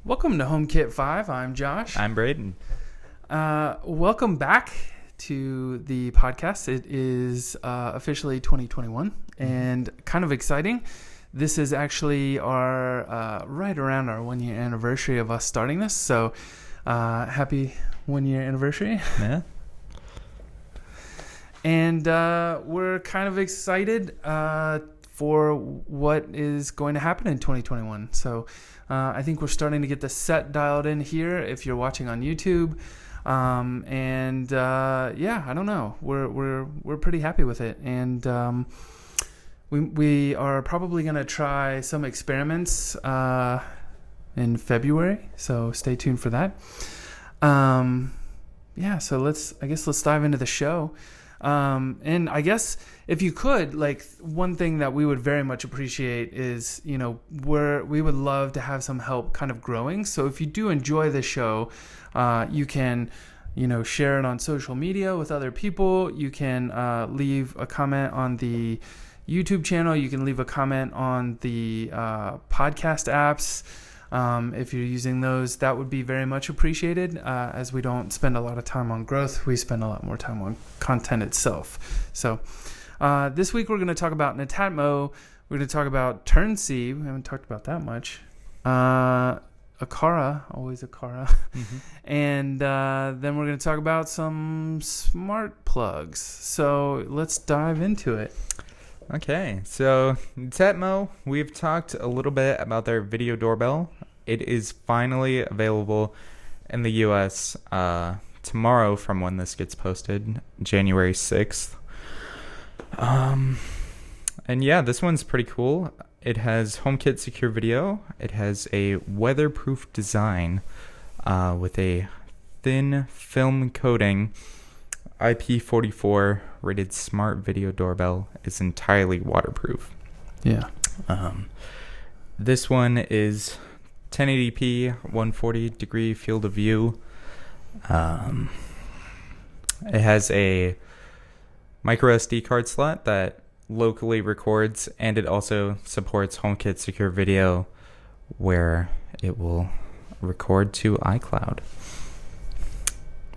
Welcome to HomeKit 5. I'm Josh. I'm Brayden. Welcome back to the podcast. It is officially 2021 and kind of exciting. This is actually our right around our 1 year anniversary of us starting this. So happy 1 year anniversary. Yeah. And we're kind of excited for what is going to happen in 2021. So I think we're starting to get the set dialed in here if you're watching on YouTube. I don't know. We're pretty happy with it. And we are probably going to try some experiments in February. So stay tuned for that. So let's dive into the show. And I guess if you could, like, one thing that we would very much appreciate is, we would love to have some help kind of growing. So if you do enjoy the show, you can, share it on social media with other people. You can leave a comment on the YouTube channel. You can leave a comment on the podcast apps. If you're using those, that would be very much appreciated. As we don't spend a lot of time on growth, we spend a lot more time on content itself. So this week we're going to talk about Netatmo. We're going to talk about Turnkey. We haven't talked about that much. Akara, always Akara. Mm-hmm. And then we're going to talk about some smart plugs. So let's dive into it. Okay, so Netatmo, we've talked a little bit about their video doorbell. It is finally available in the U.S. Tomorrow from when this gets posted, January 6th. This one's pretty cool. It has HomeKit secure video. It has a weatherproof design with a thin film coating. IP44 rated smart video doorbell is entirely waterproof. Yeah. This one is 1080p, 140 degree field of view. It has a micro SD card slot that locally records, and it also supports HomeKit secure video where it will record to iCloud.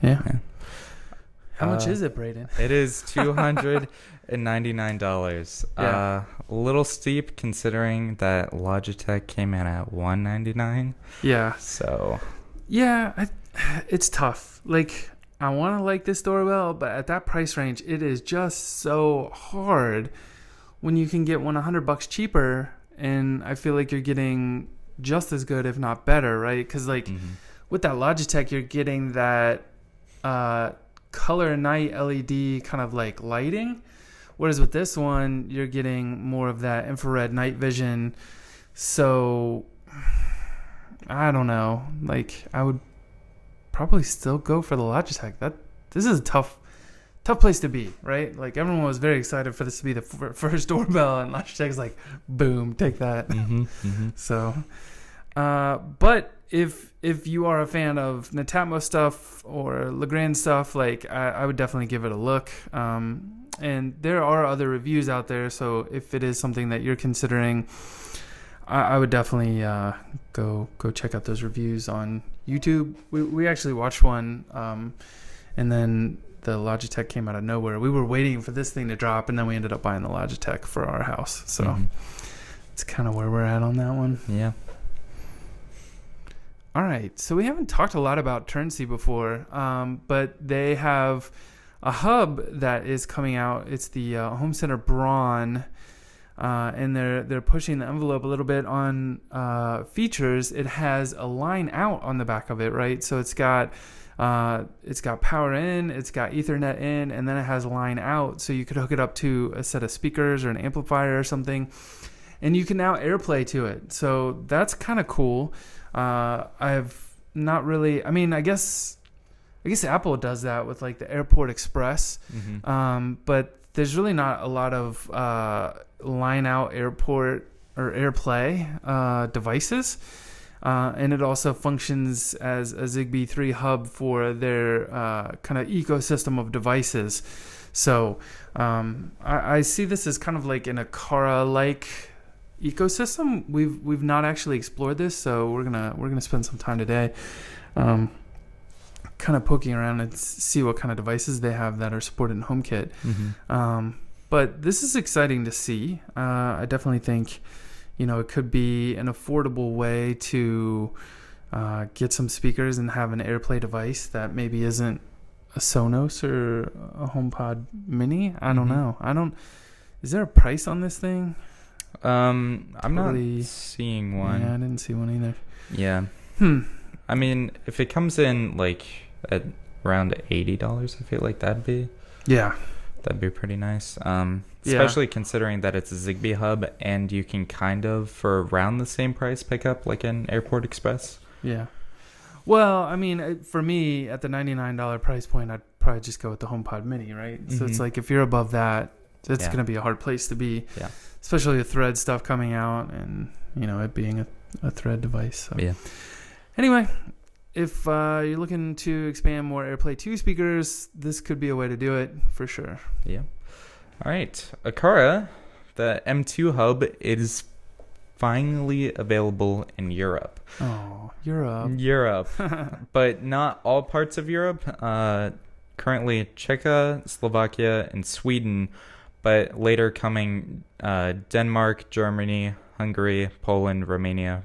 Yeah. How much is it, Brayden? It is $299. Yeah. A little steep considering that Logitech came in at $199. Yeah. So. Yeah, it's tough. Like, I want to like this doorbell, but at that price range, it is just so hard when you can get one $100 cheaper, and I feel like you're getting just as good, if not better, right? Because with that Logitech, you're getting that color night LED kind of like lighting, whereas with this one you're getting more of that infrared night vision. So I don't know, like, I would probably still go for the Logitech. This is a tough place to be, right? Like, everyone was very excited for this to be the first doorbell, and Logitech's like, boom, take that. So but if you are a fan of Netatmo stuff or Legrand stuff, like, I would definitely give it a look. And there are other reviews out there, so if it is something that you're considering, I would definitely go check out those reviews on YouTube. We actually watched one, and then the Logitech came out of nowhere. We were waiting for this thing to drop, and then we ended up buying the Logitech for our house. So it's kind of where we're at on that one. Yeah. All right, so we haven't talked a lot about Turnkey before, but they have a hub that is coming out. It's the Home Center Braun, and they're pushing the envelope a little bit on features. It has a line out on the back of it, right? So it's got power in, it's got Ethernet in, and then it has line out, so you could hook it up to a set of speakers or an amplifier or something, and you can now AirPlay to it. So that's kind of cool. I've not really, I guess Apple does that with, like, the Airport Express. But there's really not a lot of line out airport or AirPlay devices. And it also functions as a Zigbee 3 hub for their kind of ecosystem of devices. So I see this as kind of like an Akara-like ecosystem. We've not actually explored this, so we're gonna spend some time today, kind of poking around and see what kind of devices they have that are supported in HomeKit. But this is exciting to see. I definitely think, it could be an affordable way to get some speakers and have an AirPlay device that maybe isn't a Sonos or a HomePod Mini. I don't know. Is there a price on this thing? I'm not seeing one. Yeah, I didn't see one either. Yeah. I mean, if it comes in like at around $80, I feel like that'd be pretty nice. Especially considering that it's a Zigbee hub and you can kind of, for around the same price, pick up like an Airport Express. Yeah. Well, I mean, for me, at the $99 price point, I'd probably just go with the HomePod Mini, right? So it's like if you're above that, it's going to be a hard place to be. Yeah. Especially with Thread stuff coming out and, it being a Thread device. So. Yeah. Anyway, if you're looking to expand more AirPlay 2 speakers, this could be a way to do it for sure. Yeah. All right. Akara, the M2 hub, is finally available in Europe. Oh, Europe. Europe. But not all parts of Europe. Currently Czechia, Slovakia, and Sweden, but later coming Denmark, Germany, Hungary, Poland, Romania,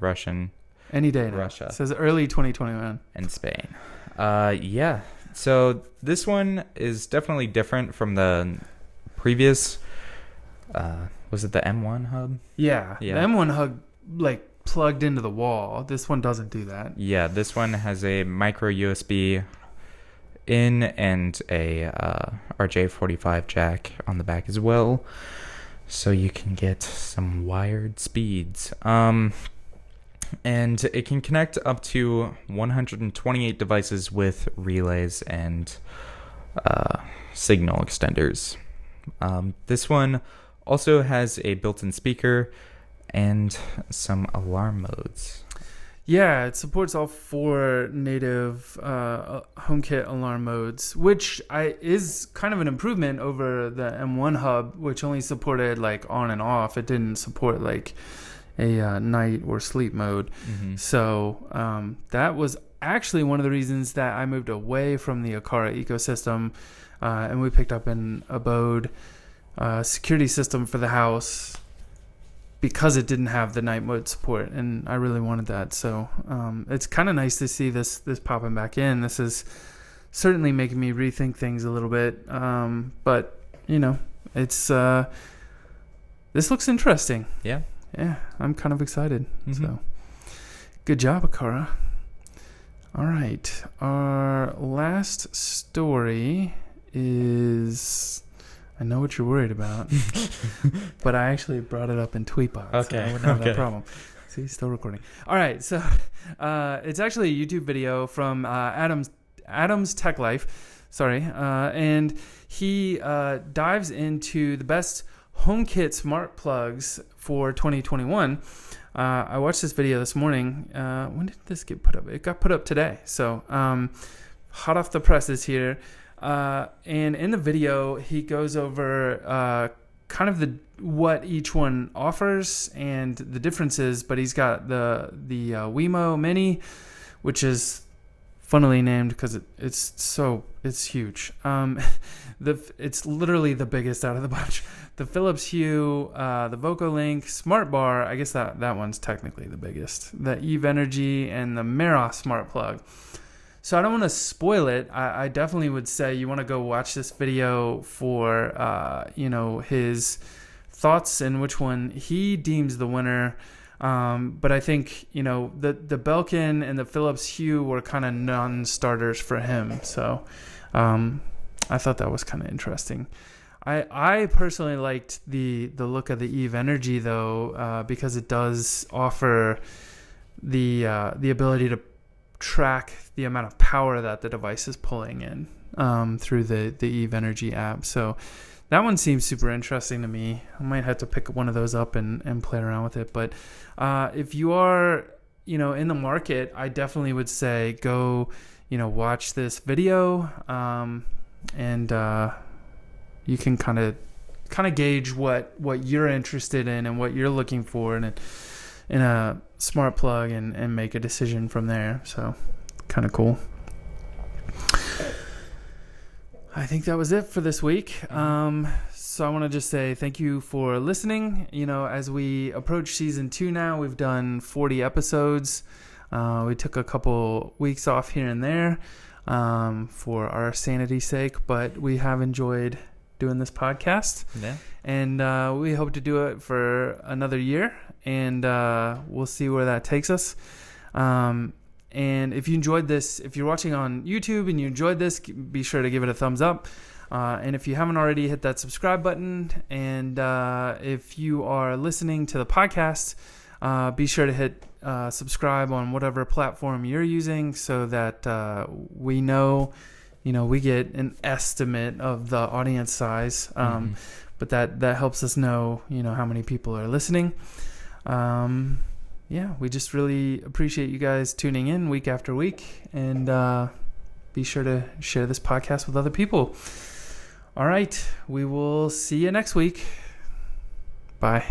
any day now. Russia. It says early 2021. And Spain. Yeah. So this one is definitely different from the previous. Was it the M1 hub? Yeah. The M1 hub plugged into the wall. This one doesn't do that. Yeah, this one has a micro USB in and a RJ45 jack on the back as well, so you can get some wired speeds. And it can connect up to 128 devices with relays and signal extenders. This one also has a built-in speaker and some alarm modes. Yeah, it supports all 4 native HomeKit alarm modes, which is kind of an improvement over the M1 hub, which only supported on and off. It didn't support a night or sleep mode. So that was actually one of the reasons that I moved away from the Akara ecosystem, and we picked up an Abode security system for the house because it didn't have the night mode support, and I really wanted that. So it's kind of nice to see this popping back in. This is certainly making me rethink things a little bit, but it's this looks interesting. Yeah, I'm kind of excited. So good job, Akara. All right, our last story is, I know what you're worried about, but I actually brought it up in Tweetbot. Okay. So I wouldn't have that problem. See, still recording. All right. So it's actually a YouTube video from Adam's Tech Life. Sorry. And he dives into the best HomeKit smart plugs for 2021. I watched this video this morning. When did this get put up? It got put up today. So hot off the presses here. And in the video, he goes over kind of what each one offers and the differences. But he's got the Wemo Mini, which is funnily named because it's huge. It's literally the biggest out of the bunch. The Philips Hue, the VocoLink Smart Bar. I guess that one's technically the biggest. The Eve Energy and the Meros Smart Plug. So I don't want to spoil it. I definitely would say you want to go watch this video for his thoughts and which one he deems the winner. But I think the Belkin and the Philips Hue were kind of non-starters for him. So I thought that was kind of interesting. I personally liked the look of the Eve Energy though, because it does offer the ability to track the amount of power that the device is pulling in through the Eve Energy app. So that one seems super interesting to me. I might have to pick one of those up and play around with it. But if you are in the market, I definitely would say go watch this video, and you can kind of kind of gauge what you're interested in and what you're looking for in a smart plug and make a decision from there. So kind of cool. I think that was it for this week. So I want to just say thank you for listening. As we approach season 2 now, we've done 40 episodes. We took a couple weeks off here and there for our sanity's sake, but we have enjoyed doing this podcast. Yeah. And we hope to do it for another year, and we'll see where that takes us. And if you enjoyed this, if you're watching on YouTube and you enjoyed this, be sure to give it a thumbs up. And if you haven't already, hit that subscribe button. And if you are listening to the podcast, be sure to hit subscribe on whatever platform you're using so that we know, we get an estimate of the audience size. But that helps us know, how many people are listening. We just really appreciate you guys tuning in week after week, and be sure to share this podcast with other people. All right, we will see you next week. Bye.